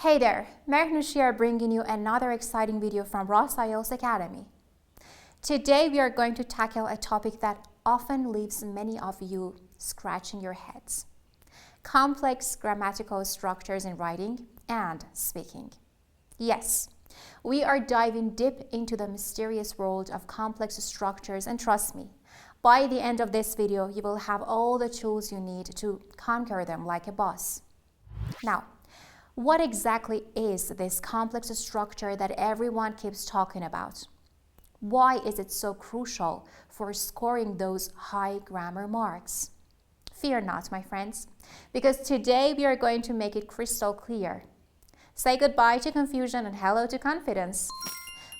Hey there, Merknush here bringing you another exciting video from Ross Ielts Academy. Today we are going to tackle a topic that often leaves many of you scratching your heads. Complex grammatical structures in writing and speaking. Yes, we are diving deep into the mysterious world of complex structures, and trust me, by the end of this video you will have all the tools you need to conquer them like a boss. Now, what exactly is this complex structure that everyone keeps talking about? Why is it so crucial for scoring those high grammar marks? Fear not, my friends, because today we are going to make it crystal clear. Say goodbye to confusion and hello to confidence.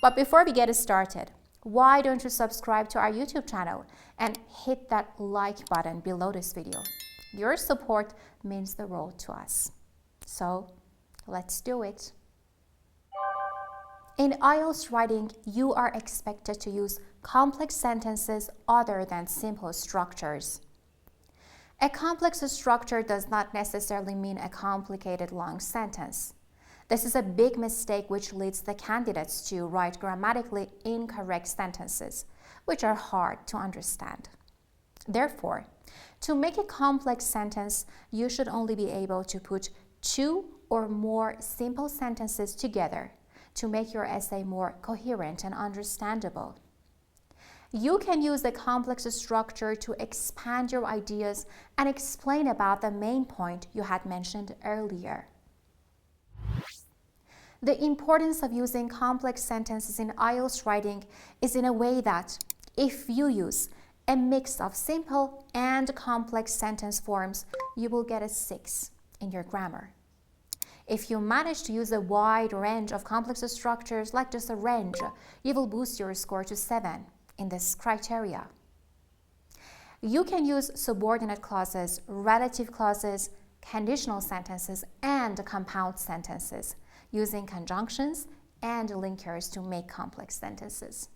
But before we get started, why don't you subscribe to our YouTube channel and hit that like button below this video? Your support means the world to us. So, let's do it. In IELTS writing, you are expected to use complex sentences other than simple structures. A complex structure does not necessarily mean a complicated long sentence. This is a big mistake which leads the candidates to write grammatically incorrect sentences, which are hard to understand. Therefore, to make a complex sentence, you should only be able to put two or more simple sentences together to make your essay more coherent and understandable. You can use the complex structure to expand your ideas and explain about the main point you had mentioned earlier. The importance of using complex sentences in IELTS writing is in a way that if you use a mix of simple and complex sentence forms, you will get a 6 in your grammar. If you manage to use a wide range of complex structures, like just a range, you will boost your score to 7 in this criteria. You can use subordinate clauses, relative clauses, conditional sentences, and compound sentences, using conjunctions and linkers to make complex sentences.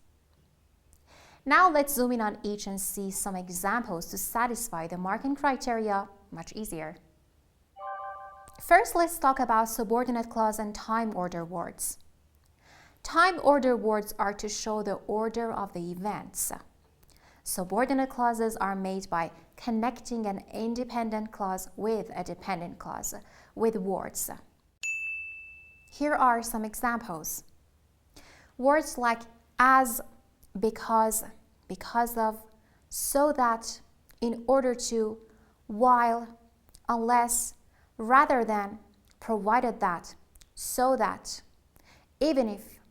Now let's zoom in on each and see some examples to satisfy the marking criteria much easier. First, let's talk about subordinate clause and time order words. Time order words are to show the order of the events. Subordinate clauses are made by connecting an independent clause with a dependent clause with words. Here are some examples. Words like as, because of, so that, in order to, while, unless, rather than, provided that, so that, even if,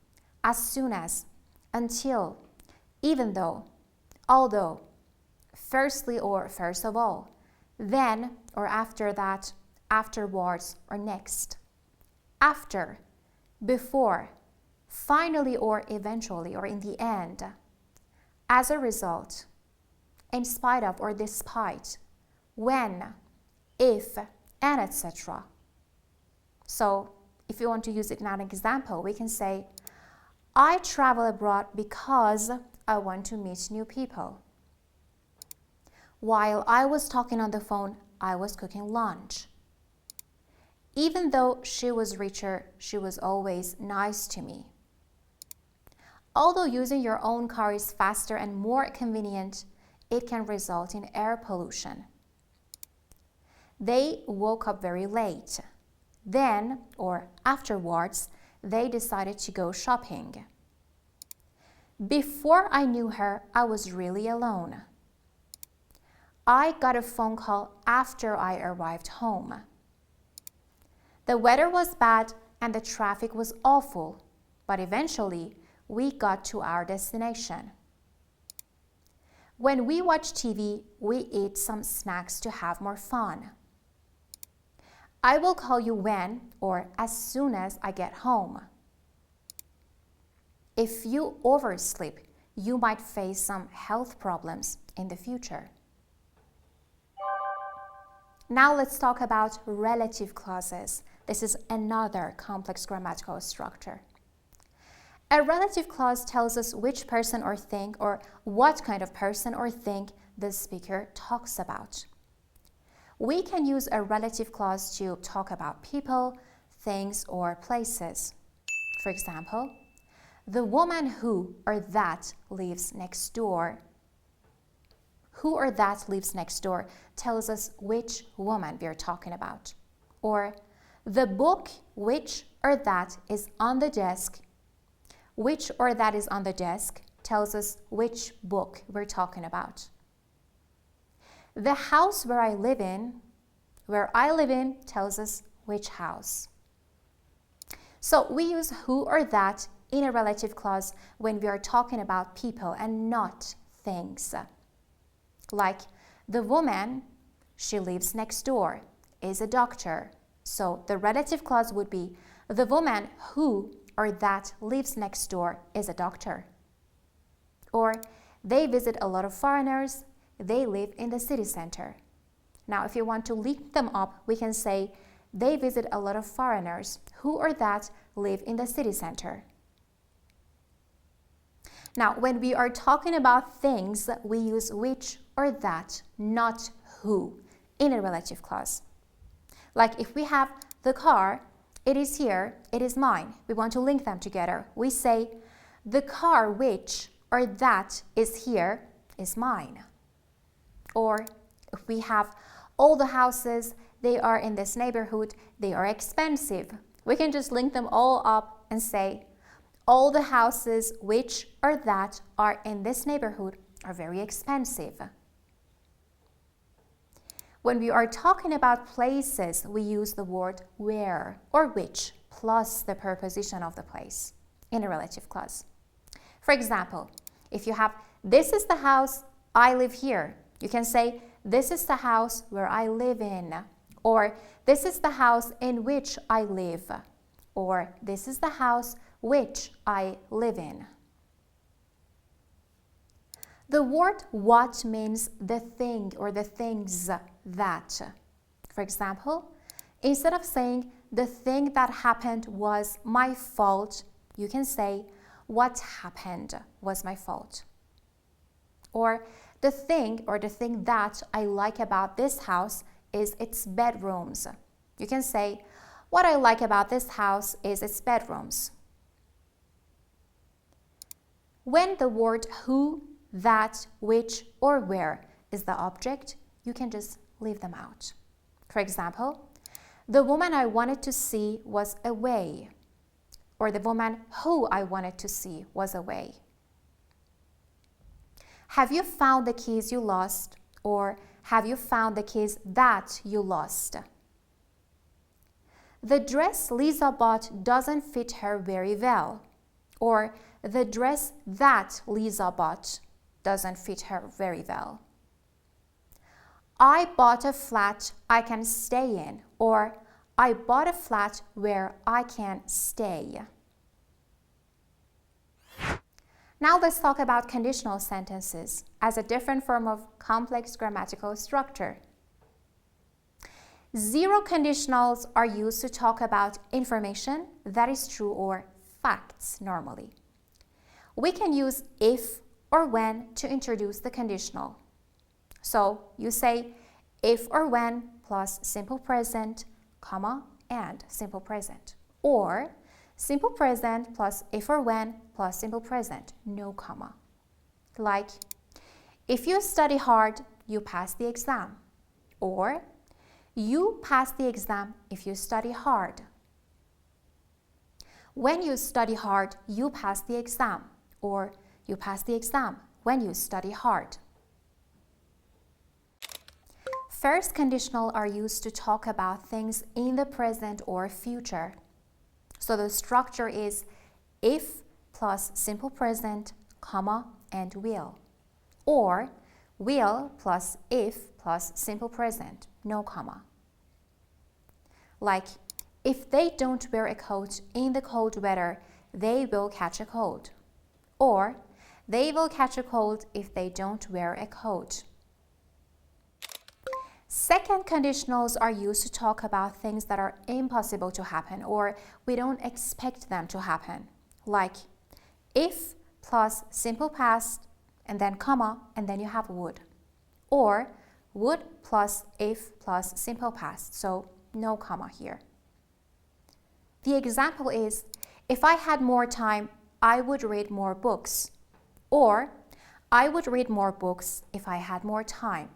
as soon as, until, even though, although, firstly or first of all, then or after that, afterwards or next, after, before, finally or eventually or in the end, as a result, in spite of or despite, when, if, and etc. So, if you want to use it in an example, we can say, I travel abroad because I want to meet new people. While I was talking on the phone, I was cooking lunch. Even though she was richer, she was always nice to me. Although using your own car is faster and more convenient, it can result in air pollution. They woke up very late. Then, or afterwards, they decided to go shopping. Before I knew her, I was really alone. I got a phone call after I arrived home. The weather was bad and the traffic was awful, but eventually we got to our destination. When we watch TV, we eat some snacks to have more fun. I will call you when or as soon as I get home. If you oversleep, you might face some health problems in the future. Now let's talk about relative clauses. This is another complex grammatical structure. A relative clause tells us which person or thing or what kind of person or thing the speaker talks about. We can use a relative clause to talk about people, things, or places. For example, the woman who or that lives next door. Who or that lives next door tells us which woman we are talking about. Or the book which or that is on the desk. Which or that is on the desk tells us which book we're talking about. The house where I live in tells us which house. So we use who or that in a relative clause when we are talking about people and not things. Like the woman, she lives next door, is a doctor. So the relative clause would be the woman who or that lives next door is a doctor. Or they visit a lot of foreigners, they live in the city center. Now if you want to link them up, we can say they visit a lot of foreigners who or that live in the city center. Now when we are talking about things, we use which or that, not who, in a relative clause. Like if we have the car, it is here, it is mine. We want to link them together. We say the car which or that is here is mine. Or if we have all the houses, they are in this neighborhood, they are expensive. We can just link them all up and say all the houses which or that are in this neighborhood are very expensive. When we are talking about places, we use the word where or which plus the preposition of the place in a relative clause. For example, if you have this is the house, I live here, you can say this is the house where I live in, or this is the house in which I live, or this is the house which I live in. The word what means the thing or the things that. For example, instead of saying the thing that happened was my fault, you can say what happened was my fault. Or the thing or the thing that I like about this house is its bedrooms. You can say what I like about this house is its bedrooms. When the word who, that, which, or where is the object, you can just leave them out. For example, the woman I wanted to see was away, or the woman who I wanted to see was away. Have you found the keys you lost, or have you found the keys that you lost? The dress Lisa bought doesn't fit her very well, or the dress that Lisa bought doesn't fit her very well. I bought a flat I can stay in, or I bought a flat where I can stay. Now let's talk about conditional sentences as a different form of complex grammatical structure. Zero conditionals are used to talk about information that is true or facts normally. We can use if or when to introduce the conditional. So you say if or when plus simple present, comma, and simple present. Or simple present plus if or when plus simple present, no comma. Like, if you study hard, you pass the exam. Or, you pass the exam if you study hard. When you study hard, you pass the exam. Or, you pass the exam when you study hard. First conditional are used to talk about things in the present or future. So the structure is if plus simple present, comma, and will. Or will plus if plus simple present, no comma. Like, if they don't wear a coat in the cold weather, they will catch a cold. Or, they will catch a cold if they don't wear a coat. Second conditionals are used to talk about things that are impossible to happen or we don't expect them to happen. Like, if plus simple past and then comma and then you have would. Or would plus if plus simple past, so no comma here. The example is, if I had more time, I would read more books. Or, I would read more books if I had more time.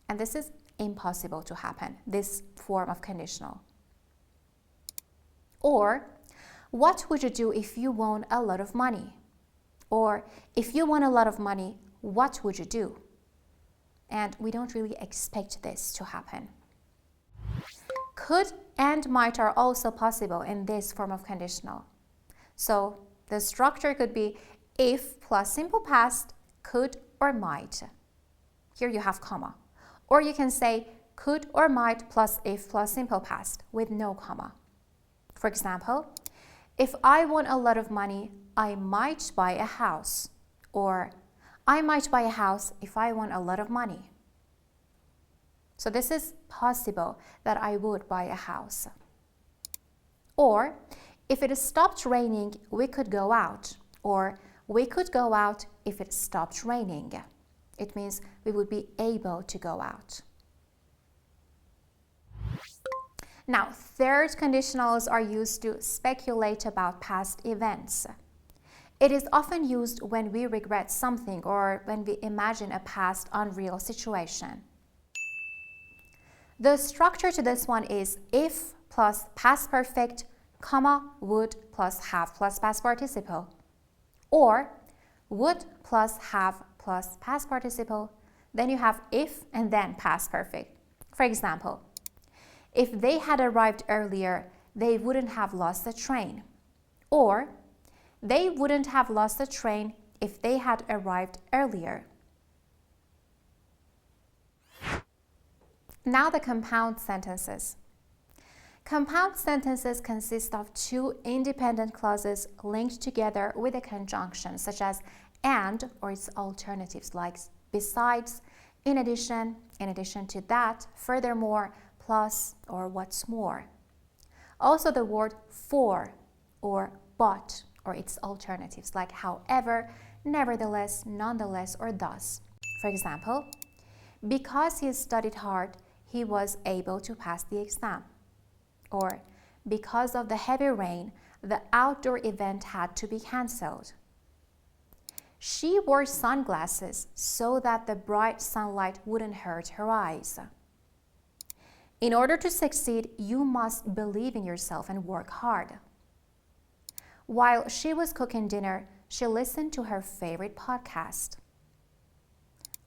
And this is impossible to happen, this form of conditional. Or, what would you do if you won a lot of money? Or, if you won a lot of money, what would you do? And we don't really expect this to happen. Could and might are also possible in this form of conditional. So, the structure could be if plus simple past, could or might. Here you have comma. Or you can say could or might plus if plus simple past with no comma. For example, if I won a lot of money, I might buy a house. Or I might buy a house if I won a lot of money. So this is possible that I would buy a house. Or if it stopped raining, we could go out. Or we could go out if it stopped raining. It means we would be able to go out. Now, third conditionals are used to speculate about past events. It is often used when we regret something or when we imagine a past unreal situation. The structure to this one is if plus past perfect, comma, would plus have plus past participle. Or would plus have plus past participle, then you have if and then past perfect. For example, if they had arrived earlier, they wouldn't have lost the train. Or they wouldn't have lost the train if they had arrived earlier. Now the compound sentences. Compound sentences consist of two independent clauses linked together with a conjunction, such as and or its alternatives like besides, in addition to that, furthermore, plus, or what's more. Also the word for or but or its alternatives like however, nevertheless, nonetheless, or thus. For example, because he studied hard, he was able to pass the exam. Or because of the heavy rain, the outdoor event had to be cancelled. She wore sunglasses so that the bright sunlight wouldn't hurt her eyes. In order to succeed, you must believe in yourself and work hard. While she was cooking dinner, she listened to her favorite podcast.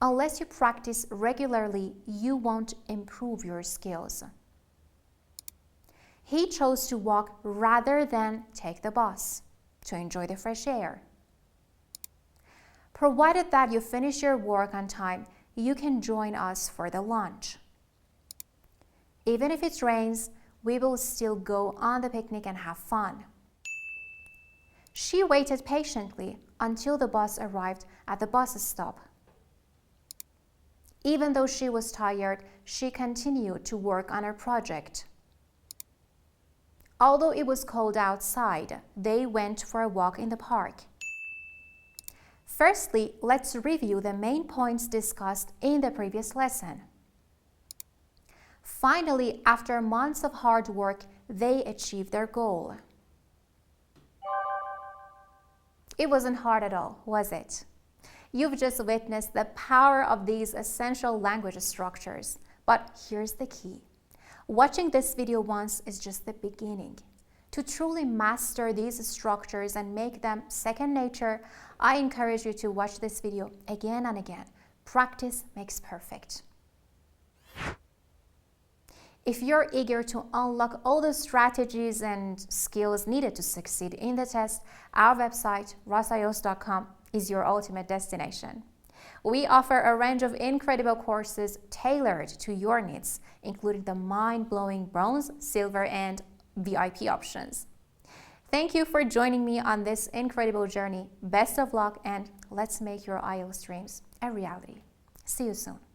Unless you practice regularly, you won't improve your skills. He chose to walk rather than take the bus to enjoy the fresh air. Provided that you finish your work on time, you can join us for the lunch. Even if it rains, we will still go on the picnic and have fun. She waited patiently until the bus arrived at the bus stop. Even though she was tired, she continued to work on her project. Although it was cold outside, they went for a walk in the park. Firstly, let's review the main points discussed in the previous lesson. Finally, after months of hard work, they achieved their goal. It wasn't hard at all, was it? You've just witnessed the power of these essential language structures. But here's the key. Watching this video once is just the beginning. To truly master these structures and make them second nature, I encourage you to watch this video again and again. Practice makes perfect. If you're eager to unlock all the strategies and skills needed to succeed in the test, our website, rosios.com, is your ultimate destination. We offer a range of incredible courses tailored to your needs, including the mind-blowing bronze, silver, and VIP options. Thank you for joining me on this incredible journey. Best of luck, and let's make your IELTS dreams a reality. See you soon.